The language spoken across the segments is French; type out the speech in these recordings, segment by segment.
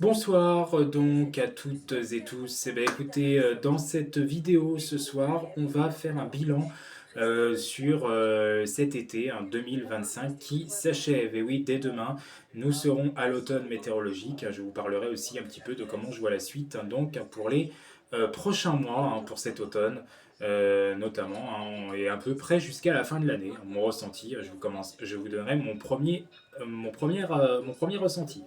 Bonsoir donc à toutes et tous. Écoutez, dans cette vidéo ce soir, on va faire un bilan sur cet été 2025 qui s'achève. Et oui, dès demain, nous serons à l'automne météorologique. Je vous parlerai aussi un petit peu de comment je vois la suite donc pour les prochains mois, pour cet automne. Notamment et à peu près jusqu'à la fin de l'année. Mon ressenti, je vous donnerai mon premier ressenti.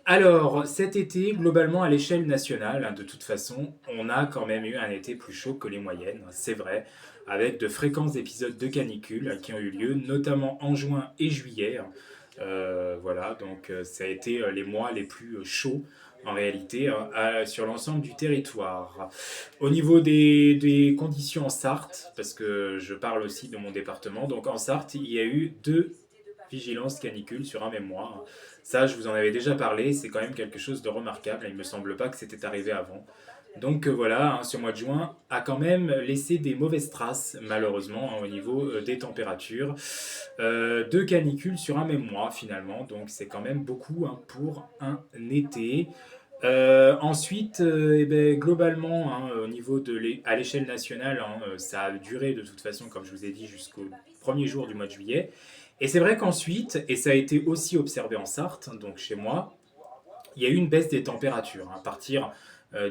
Alors, cet été, globalement, à l'échelle nationale, de toute façon, on a quand même eu un été plus chaud que les moyennes, c'est vrai, avec de fréquents épisodes de canicule qui ont eu lieu, notamment en juin et juillet. Voilà, donc ça a été les mois les plus chauds en réalité sur l'ensemble du territoire. Au niveau des conditions en Sarthe, parce que je parle aussi de mon département, donc en Sarthe, il y a eu deux vigilances canicule sur un même mois. Ça, je vous en avais déjà parlé, c'est quand même quelque chose de remarquable. Il me semble pas que c'était arrivé avant. Donc voilà, ce mois de juin a quand même laissé des mauvaises traces, malheureusement, au niveau des températures. Deux canicules sur un même mois, finalement. Donc c'est quand même beaucoup pour un été. Ensuite, globalement, au niveau à l'échelle nationale, ça a duré de toute façon, comme je vous ai dit, jusqu'au premier jour du mois de juillet. Et c'est vrai qu'ensuite, et ça a été aussi observé en Sarthe, donc chez moi, il y a eu une baisse des températures. À partir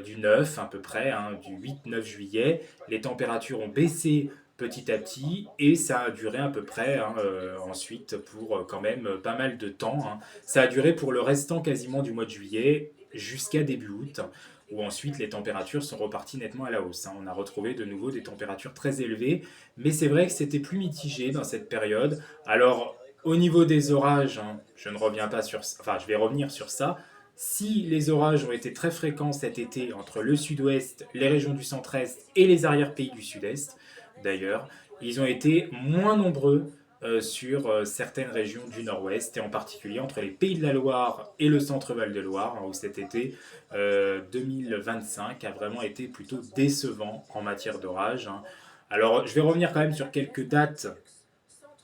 du 9 à peu près, du 8-9 juillet, les températures ont baissé petit à petit et ça a duré à peu près ensuite pour quand même pas mal de temps. Ça a duré pour le restant quasiment du mois de juillet jusqu'à début août où ensuite les températures sont reparties nettement à la hausse. On a retrouvé de nouveau des températures très élevées, mais c'est vrai que c'était plus mitigé dans cette période. Alors, au niveau des orages, je ne reviens pas sur, enfin, je vais revenir sur ça. Si les orages ont été très fréquents cet été entre le sud-ouest, les régions du centre-est et les arrière-pays du sud-est, d'ailleurs, ils ont été moins nombreux sur certaines régions du nord-ouest, et en particulier entre les Pays de la Loire et le centre-val de Loire, où cet été 2025 a vraiment été plutôt décevant en matière d'orage. Alors, je vais revenir quand même sur quelques dates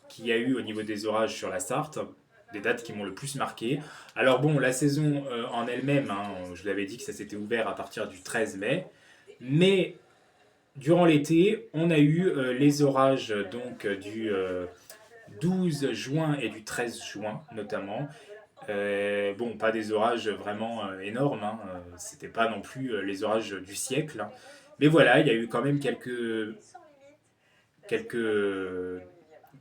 qu'il y a eu au niveau des orages sur la Sarthe, des dates qui m'ont le plus marqué. Alors bon, la saison en elle-même, je vous avais dit que ça s'était ouvert à partir du 13 mai, mais durant l'été, on a eu les orages donc du 12 juin et du 13 juin notamment. Bon, pas des orages vraiment énormes, c'était pas non plus les orages du siècle, mais voilà, il y a eu quand même quelques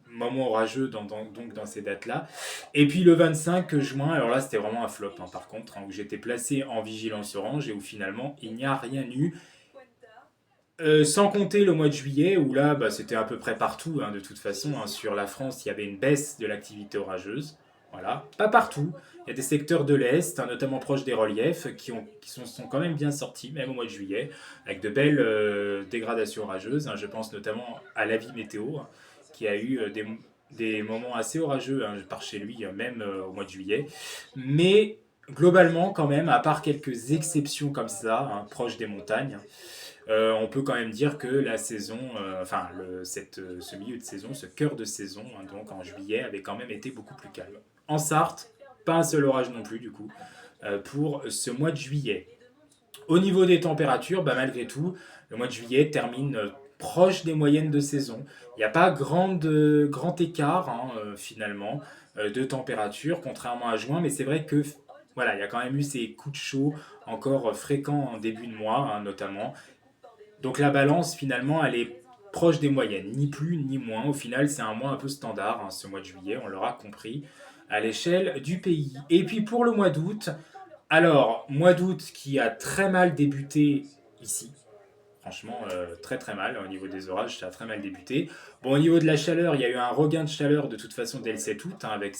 moments orageux donc dans ces dates-là. Et puis le 25 juin, alors là c'était vraiment un flop par contre, où j'étais placé en vigilance orange et où finalement il n'y a rien eu. Sans compter le mois de juillet, où là c'était à peu près partout, de toute façon, sur la France il y avait une baisse de l'activité orageuse. Voilà, pas partout. Il y a des secteurs de l'Est, notamment proches des reliefs, sont quand même bien sortis, même au mois de juillet, avec de belles dégradations orageuses. Je pense notamment à l'avis météo, qui a eu des moments assez orageux par chez lui, même au mois de juillet. Mais globalement, quand même, à part quelques exceptions comme ça, proches des montagnes, on peut quand même dire que la saison, ce milieu de saison, ce cœur de saison, donc en juillet, avait quand même été beaucoup plus calme. En Sarthe, pas un seul orage non plus, du coup, pour ce mois de juillet. Au niveau des températures, malgré tout, le mois de juillet termine proche des moyennes de saison. Il n'y a pas grand écart, finalement, de température, contrairement à juin, mais c'est vrai que voilà, il y a quand même eu ces coups de chaud encore fréquents en début de mois, notamment. Donc la balance, finalement, elle est proche des moyennes, ni plus ni moins. Au final, c'est un mois un peu standard, ce mois de juillet, on l'aura compris, à l'échelle du pays. Et puis pour le mois d'août, alors, mois d'août qui a très mal débuté ici. Franchement, très très mal. Au niveau des orages, ça a très mal débuté. Bon, au niveau de la chaleur, il y a eu un regain de chaleur de toute façon dès le 7 août, avec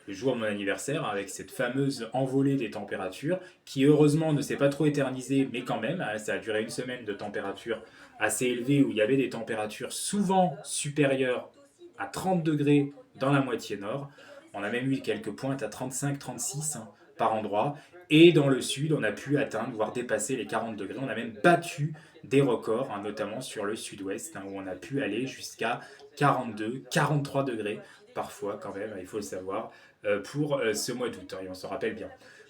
le jour de mon anniversaire, avec cette fameuse envolée des températures, qui heureusement ne s'est pas trop éternisée, mais quand même, ça a duré une semaine de température assez élevée, où il y avait des températures souvent supérieures à 30 degrés dans la moitié nord. On a même eu quelques pointes à 35-36 par endroit. Et dans le sud, on a pu atteindre, voire dépasser les 40 degrés. On a même battu des records, notamment sur le sud-ouest, où on a pu aller jusqu'à 42, 43 degrés parfois quand même, il faut le savoir, pour ce mois d'août, hein, et on s'en rappelle bien.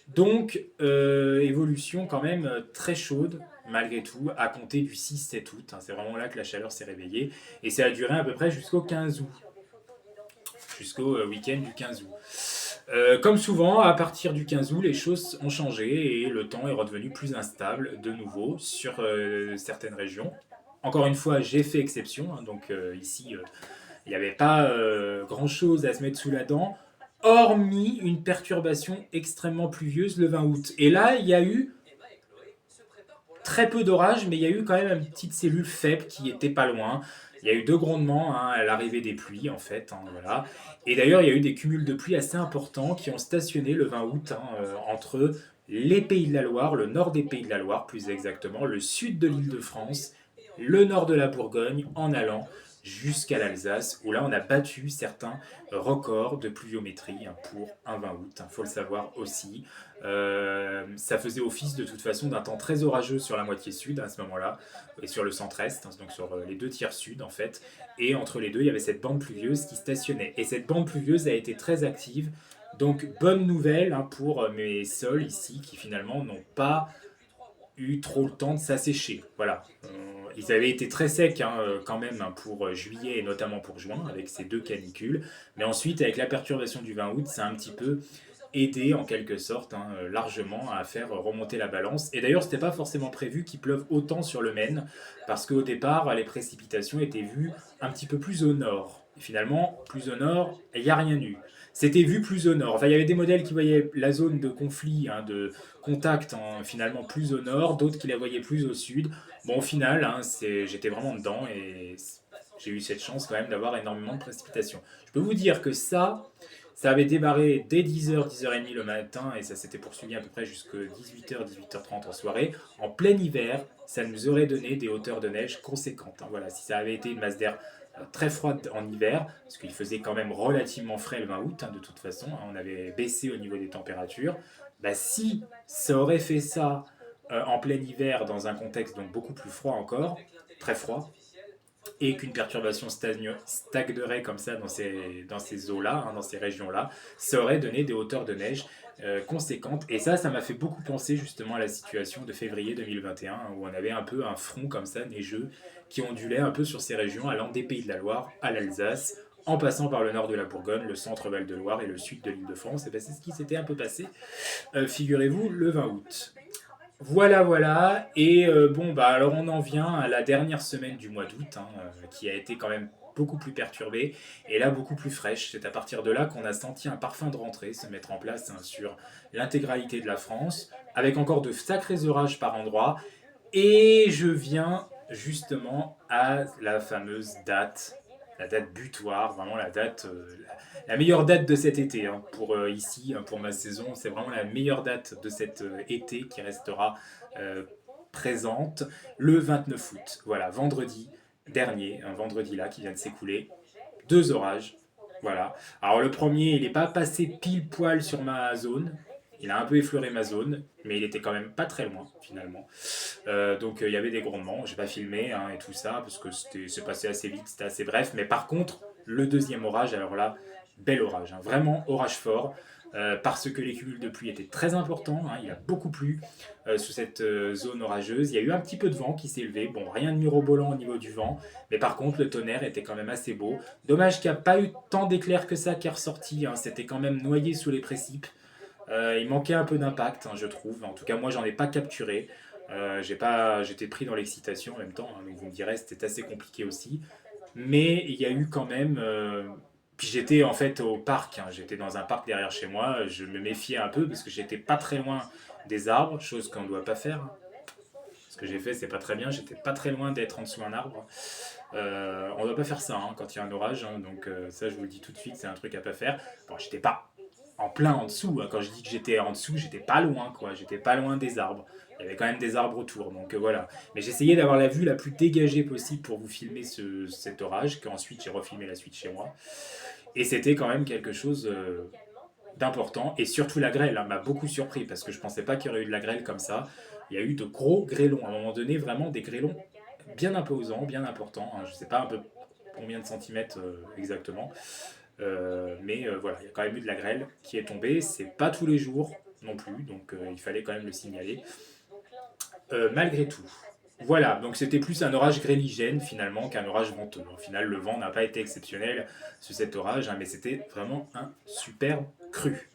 Donc, évolution quand même très chaude, malgré tout, à compter du 6-7 août, hein. C'est vraiment là que la chaleur s'est réveillée. Et ça a duré à peu près jusqu'au 15 août, jusqu'au week-end du 15 août. Comme souvent, à partir du 15 août, les choses ont changé et le temps est redevenu plus instable de nouveau sur certaines régions. Encore une fois, j'ai fait exception, hein, donc ici, il n'y avait pas grand-chose à se mettre sous la dent, hormis une perturbation extrêmement pluvieuse le 20 août. Et là, il y a eu très peu d'orages, mais il y a eu quand même une petite cellule faible qui était pas loin. Il y a eu deux grondements, hein, à l'arrivée des pluies, en fait, hein, voilà. Et d'ailleurs, il y a eu des cumuls de pluie assez importants qui ont stationné le 20 août, hein, entre les Pays de la Loire, le nord des Pays de la Loire plus exactement, le sud de l'Île-de-France, le nord de la Bourgogne, en allant jusqu'à l'Alsace, où là on a battu certains records de pluviométrie, hein, pour un 20 août, il faut le savoir aussi. Ça faisait office de toute façon d'un temps très orageux sur la moitié sud à ce moment-là, et sur le centre-est, hein, donc sur les deux tiers sud en fait. Et entre les deux, il y avait cette bande pluvieuse qui stationnait. Et cette bande pluvieuse a été très active. Donc bonne nouvelle, hein, pour mes sols ici qui finalement n'ont pas eu trop le temps de s'assécher. Voilà. Ils avaient été très secs, hein, quand même, hein, pour juillet et notamment pour juin avec ces deux canicules. Mais ensuite, avec la perturbation du 20 août, ça a un petit peu aidé en quelque sorte, hein, largement à faire remonter la balance. Et d'ailleurs, c'était pas forcément prévu qu'il pleuve autant sur le Maine, parce qu'au départ, les précipitations étaient vues un petit peu plus au nord. Et finalement, plus au nord, il n'y a rien eu. C'était vu plus au nord. Enfin, il y avait des modèles qui voyaient la zone de conflit, hein, de contact, hein, finalement plus au nord, d'autres qui la voyaient plus au sud. Bon, au final, hein, j'étais vraiment dedans et j'ai eu cette chance quand même d'avoir énormément de précipitations. Je peux vous dire que ça avait démarré dès 10h, 10h30 le matin et ça s'était poursuivi à peu près jusqu'à 18h, 18h30 en soirée. En plein hiver, ça nous aurait donné des hauteurs de neige conséquentes, hein. Voilà, si ça avait été une masse d'air très froide en hiver, parce qu'il faisait quand même relativement frais le 20 août, hein, de toute façon, hein, on avait baissé au niveau des températures. Bah, si ça aurait fait ça en plein hiver dans un contexte donc beaucoup plus froid encore, très froid, et qu'une perturbation stagnerait comme ça dans ces eaux-là, hein, dans ces régions-là, ça aurait donné des hauteurs de neige conséquentes. Et ça m'a fait beaucoup penser justement à la situation de février 2021, hein, où on avait un peu un front comme ça, neigeux, qui ondulait un peu sur ces régions, allant des Pays de la Loire à l'Alsace, en passant par le nord de la Bourgogne, le centre Val-de-Loire et le sud de l'Île-de-France. Et ben c'est ce qui s'était un peu passé, figurez-vous, le 20 août. Voilà, voilà. Et bon, bah alors on en vient à la dernière semaine du mois d'août, hein, qui a été quand même beaucoup plus perturbée et là beaucoup plus fraîche. C'est à partir de là qu'on a senti un parfum de rentrée se mettre en place, hein, sur l'intégralité de la France, avec encore de sacrés orages par endroits. Et je viens justement à la fameuse date, la date butoir, vraiment la date, la meilleure date de cet été, hein, pour ici, hein, pour ma saison. C'est vraiment la meilleure date de cet été qui restera euh, présente, le 29 août. Voilà, vendredi dernier, un vendredi là qui vient de s'écouler, deux orages. Voilà. Alors le premier, il n'est pas passé pile poil sur ma zone. Il a un peu effleuré ma zone, mais il était quand même pas très loin finalement. Donc il y avait des grondements. J'ai pas filmé, hein, et tout ça parce que c'est passé assez vite, c'était assez bref. Mais par contre, le deuxième orage, alors là, bel orage, hein, vraiment orage fort. Parce que les cumuls de pluie étaient très importants, hein, il a beaucoup plu sous cette zone orageuse. Il y a eu un petit peu de vent qui s'est élevé, bon, rien de mirobolant au niveau du vent, mais par contre le tonnerre était quand même assez beau. Dommage qu'il n'y a pas eu tant d'éclairs que ça qui est ressorti, hein, c'était quand même noyé sous les précipes. Il manquait un peu d'impact, hein, je trouve. En tout cas, moi, j'en ai pas capturé. J'étais pris dans l'excitation en même temps, hein, donc vous me direz, c'était assez compliqué aussi. Mais il y a eu quand même. Puis j'étais en fait au parc, hein, j'étais dans un parc derrière chez moi. Je me méfiais un peu parce que j'étais pas très loin des arbres, chose qu'on ne doit pas faire, hein. Ce que j'ai fait, c'est pas très bien. J'étais pas très loin d'être en dessous d'un arbre. On ne doit pas faire ça, hein, quand il y a un orage, hein, donc ça, je vous le dis tout de suite, c'est un truc à pas faire. Bon, j'étais pas en plein en dessous, hein. Quand je dis que j'étais en dessous, j'étais pas loin, quoi. J'étais pas loin des arbres. Il y avait quand même des arbres autour, donc voilà. Mais j'essayais d'avoir la vue la plus dégagée possible pour vous filmer cet orage, qu'ensuite j'ai refilmé la suite chez moi. Et c'était quand même quelque chose d'important. Et surtout la grêle, hein, m'a beaucoup surpris parce que je pensais pas qu'il y aurait eu de la grêle comme ça. Il y a eu de gros grêlons. À un moment donné, vraiment des grêlons bien imposants, bien importants, hein. Je sais pas un peu combien de centimètres exactement. Mais voilà, il y a quand même eu de la grêle qui est tombée. C'est pas tous les jours non plus, donc il fallait quand même le signaler. Malgré tout. Voilà, donc c'était plus un orage grêligène finalement qu'un orage venteux. Au final, le vent n'a pas été exceptionnel sur cet orage, hein, mais c'était vraiment un superbe cru.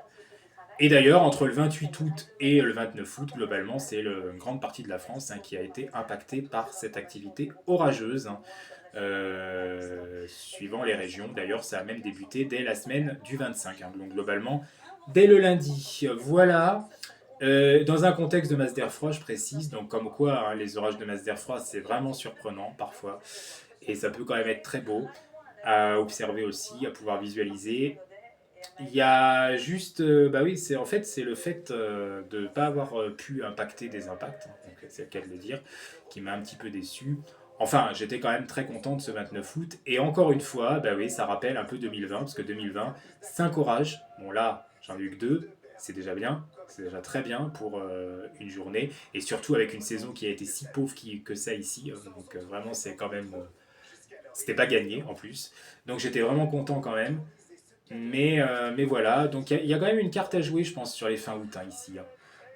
Et d'ailleurs, entre le 28 août et le 29 août, globalement, c'est une grande partie de la France, hein, qui a été impactée par cette activité orageuse, hein, suivant les régions. D'ailleurs, ça a même débuté dès la semaine du 25, hein, donc globalement, dès le lundi. Voilà. Dans un contexte de masse d'air froid, je précise, donc comme quoi, hein, les orages de masse d'air froid, c'est vraiment surprenant parfois, et ça peut quand même être très beau à observer aussi, à pouvoir visualiser. Il y a juste, bah oui, c'est en fait c'est le fait de ne pas avoir pu impacter des impacts, hein, donc c'est le cas de le dire, qui m'a un petit peu déçu. Enfin, j'étais quand même très content de ce 29 août. Et encore une fois, bah oui, ça rappelle un peu 2020, parce que 2020, 5 orages. Bon là, j'en ai eu que 2, c'est déjà bien, c'est déjà très bien pour une journée. Et surtout avec une saison qui a été si pauvre que ça ici. Donc vraiment, c'est quand même, c'était pas gagné en plus. Donc j'étais vraiment content quand même. Mais voilà, donc il y a quand même une carte à jouer, je pense, sur les fins août, hein, ici, hein.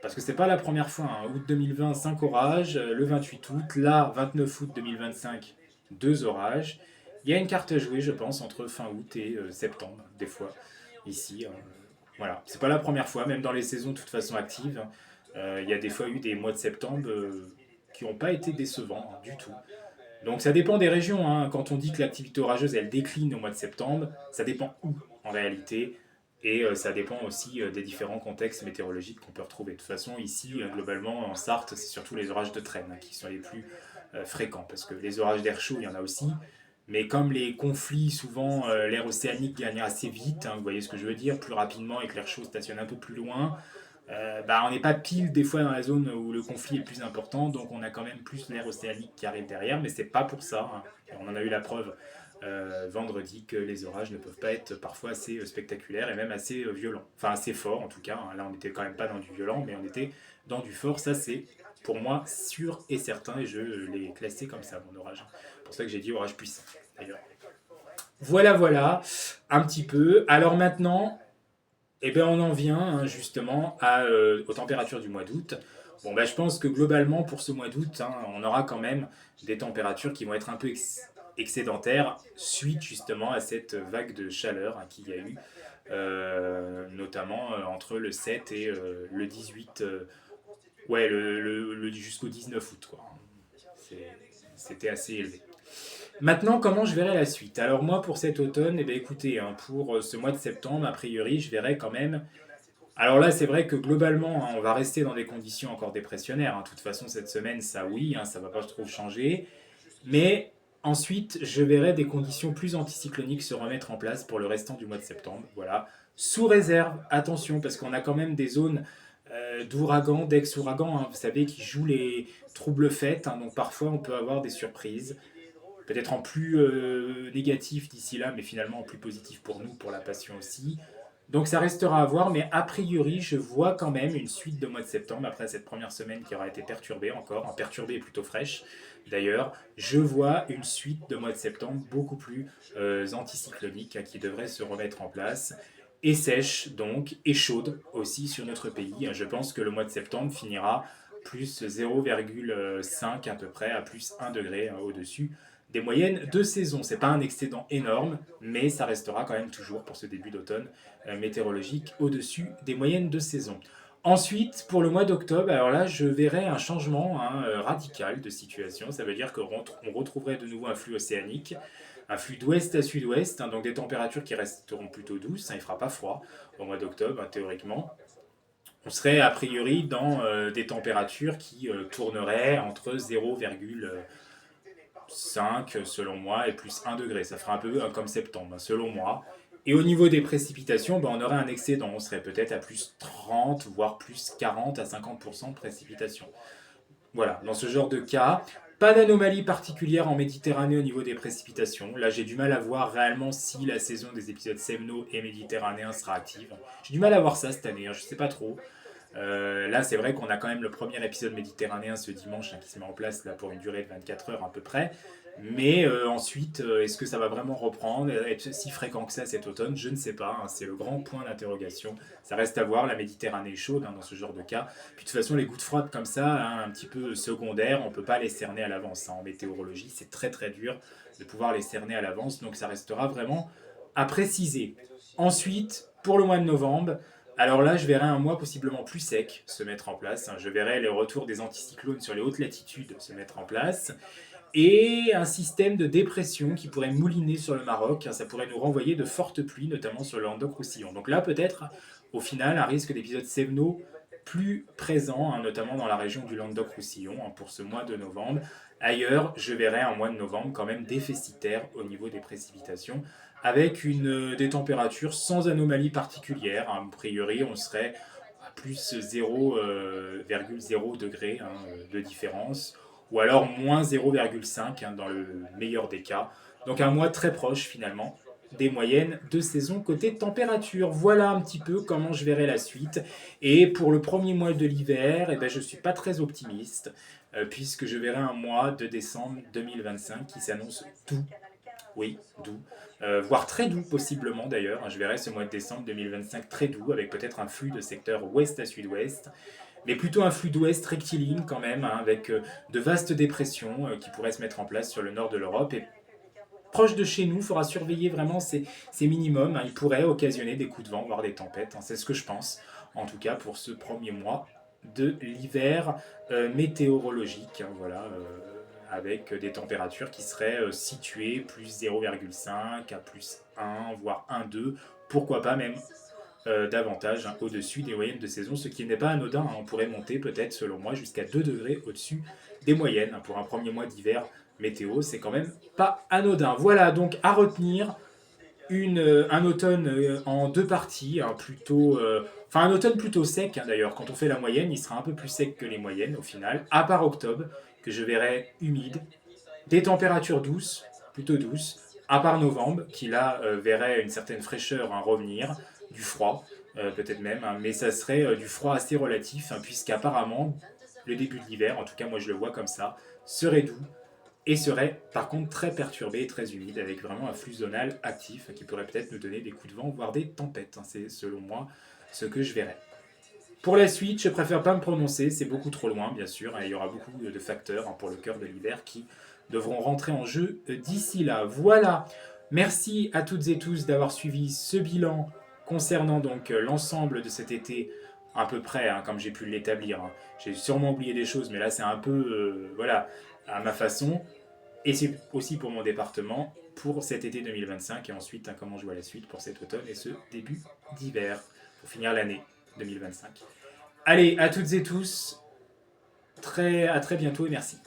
Parce que c'est pas la première fois, hein. Août 2020, 5 orages, le 28 août, là, 29 août 2025, 2 orages. Il y a une carte à jouer, je pense, entre fin août et septembre, des fois, ici. Voilà, c'est pas la première fois, même dans les saisons de toute façon actives. Il y a des fois eu des mois de septembre qui n'ont pas été décevants, hein, du tout. Donc ça dépend des régions, hein. Quand on dit que l'activité orageuse elle décline au mois de septembre, ça dépend où en réalité. Et ça dépend aussi des différents contextes météorologiques qu'on peut retrouver. De toute façon, ici, globalement, en Sarthe, c'est surtout les orages de traîne, hein, qui sont les plus fréquents. Parce que les orages d'air chaud, il y en a aussi. Mais comme les conflits, souvent, l'air océanique gagne assez vite, hein, vous voyez ce que je veux dire, plus rapidement et que l'air chaud stationne un peu plus loin, bah, on n'est pas pile des fois dans la zone où le conflit est le plus important, donc on a quand même plus l'air océanique qui arrive derrière, mais c'est pas pour ça, hein. On en a eu la preuve vendredi que les orages ne peuvent pas être parfois assez spectaculaires et même assez violents, enfin assez forts en tout cas, hein. Là on n'était quand même pas dans du violent, mais on était dans du fort, ça c'est pour moi sûr et certain, et je l'ai classé comme ça, mon orage. C'est pour ça que j'ai dit orage puissant d'ailleurs. Voilà, voilà, un petit peu. Alors maintenant, eh bien, on en vient, hein, justement aux températures du mois d'août. Bon, ben, je pense que globalement, pour ce mois d'août, hein, on aura quand même des températures qui vont être un peu excédentaires suite justement à cette vague de chaleur, hein, qu'il y a eu, notamment entre le 7 et le 18, ouais, jusqu'au 19 août, quoi. C'était assez élevé. Maintenant, comment je verrai la suite? Alors moi, pour cet automne, eh bien, écoutez, hein, pour ce mois de septembre, a priori, je verrai quand même. Alors là, c'est vrai que globalement, hein, on va rester dans des conditions encore dépressionnaires, hein. De toute façon, cette semaine, ça oui, hein, ça va pas trop changer. Mais ensuite, je verrai des conditions plus anticycloniques se remettre en place pour le restant du mois de septembre. Voilà. Sous réserve, attention, parce qu'on a quand même des zones d'ouragans, d'ex-ouragans, hein, vous savez, qui jouent les troubles faits, hein. Donc parfois, on peut avoir des surprises peut-être en plus négatif d'ici là, mais finalement en plus positif pour nous, pour la passion aussi. Donc ça restera à voir, mais a priori, je vois quand même une suite de mois de septembre, après cette première semaine qui aura été perturbée encore, perturbée et plutôt fraîche d'ailleurs, je vois une suite de mois de septembre beaucoup plus anticyclonique, hein, qui devrait se remettre en place, et sèche donc, et chaude aussi sur notre pays. Je pense que le mois de septembre finira plus 0,5 à peu près, à plus 1 degré, hein, au-dessus des moyennes de saison. C'est pas un excédent énorme, mais ça restera quand même toujours pour ce début d'automne météorologique au-dessus des moyennes de saison. Ensuite, pour le mois d'octobre, alors là, je verrai un changement, hein, radical de situation. Ça veut dire qu'on retrouverait de nouveau un flux océanique, un flux d'ouest à sud-ouest, hein, donc des températures qui resteront plutôt douces, hein, il ne fera pas froid au mois d'octobre, hein, théoriquement. On serait a priori dans des températures qui tourneraient entre 0,5 selon moi et plus 1 degré. Ça fera un peu comme septembre, selon moi. Et au niveau des précipitations, ben, on aurait un excédent. On serait peut-être à plus 30, voire plus 40 à 50% de précipitations. Voilà, dans ce genre de cas, pas d'anomalie particulière en Méditerranée au niveau des précipitations. Là, j'ai du mal à voir réellement si la saison des épisodes sémno et méditerranéens sera active. J'ai du mal à voir ça cette année, hein, je sais pas trop. Là, c'est vrai qu'on a quand même le premier épisode méditerranéen ce dimanche qui se met en place là, pour une durée de 24 heures à peu près. Mais ensuite, est-ce que ça va vraiment reprendre, être si fréquent que ça cet automne? Je ne sais pas, c'est le grand point d'interrogation. Ça reste à voir, la Méditerranée est chaude dans ce genre de cas. Puis de toute façon, les gouttes froides comme ça, un petit peu secondaires, on ne peut pas les cerner à l'avance. En météorologie, c'est très très dur de pouvoir les cerner à l'avance, donc ça restera vraiment à préciser. Ensuite, pour le mois de novembre, alors là, je verrai un mois possiblement plus sec se mettre en place. Je verrai les retours des anticyclones sur les hautes latitudes se mettre en place et un système de dépression qui pourrait mouliner sur le Maroc. Ça pourrait nous renvoyer de fortes pluies, notamment sur le Languedoc-Roussillon. Donc là, peut-être, au final, un risque d'épisode séveno plus présent, notamment dans la région du Languedoc-Roussillon, pour ce mois de novembre. Ailleurs, je verrai un mois de novembre quand même déficitaire au niveau des précipitations, avec des températures sans anomalie particulière. A priori, on serait à plus 0,0 degré de différence, ou alors moins 0,5 dans le meilleur des cas. Donc un mois très proche finalement des moyennes de saison côté température. Voilà un petit peu comment je verrai la suite. Et pour le premier mois de l'hiver, eh ben, je ne suis pas très optimiste, puisque je verrai un mois de décembre 2025 qui s'annonce doux. Oui, doux. Voire très doux possiblement d'ailleurs. Je verrai ce mois de décembre 2025 très doux, avec peut-être un flux de secteur ouest à sud-ouest, mais plutôt un flux d'ouest rectiligne quand même, avec de vastes dépressions qui pourraient se mettre en place sur le nord de l'Europe. Et proche de chez nous, il faudra surveiller vraiment ces minimums. Ils pourraient occasionner des coups de vent, voire des tempêtes. C'est ce que je pense, en tout cas pour ce premier mois de l'hiver météorologique. Voilà, avec des températures qui seraient situées plus 0,5 à plus 1, voire 1,2. Pourquoi pas même davantage au-dessus des moyennes de saison, ce qui n'est pas anodin. On pourrait monter peut-être, selon moi, jusqu'à 2 degrés au-dessus des moyennes. Pour un premier mois d'hiver météo, c'est quand même pas anodin. Voilà, donc à retenir un automne en deux parties, un automne plutôt sec d'ailleurs. Quand on fait la moyenne, il sera un peu plus sec que les moyennes au final, à part octobre, que je verrai humide, des températures douces, plutôt douces, à part novembre, qui là verrait une certaine fraîcheur revenir, du froid peut-être même, mais ça serait du froid assez relatif, puisqu'apparemment le début de l'hiver, en tout cas moi je le vois comme ça, serait doux et serait par contre très perturbé et très humide, avec vraiment un flux zonal actif qui pourrait peut-être nous donner des coups de vent, voire des tempêtes. C'est selon moi ce que je verrais. Pour la suite, je préfère pas me prononcer, c'est beaucoup trop loin bien sûr, et il y aura beaucoup de facteurs pour le cœur de l'hiver qui devront rentrer en jeu d'ici là. Voilà, merci à toutes et tous d'avoir suivi ce bilan concernant donc l'ensemble de cet été à peu près, comme j'ai pu l'établir. J'ai sûrement oublié des choses, mais là c'est un peu, voilà, à ma façon. Et c'est aussi pour mon département, pour cet été 2025, et ensuite comment je vois la suite pour cet automne et ce début d'hiver, pour finir l'année 2025. Allez, à toutes et tous, à très bientôt et merci.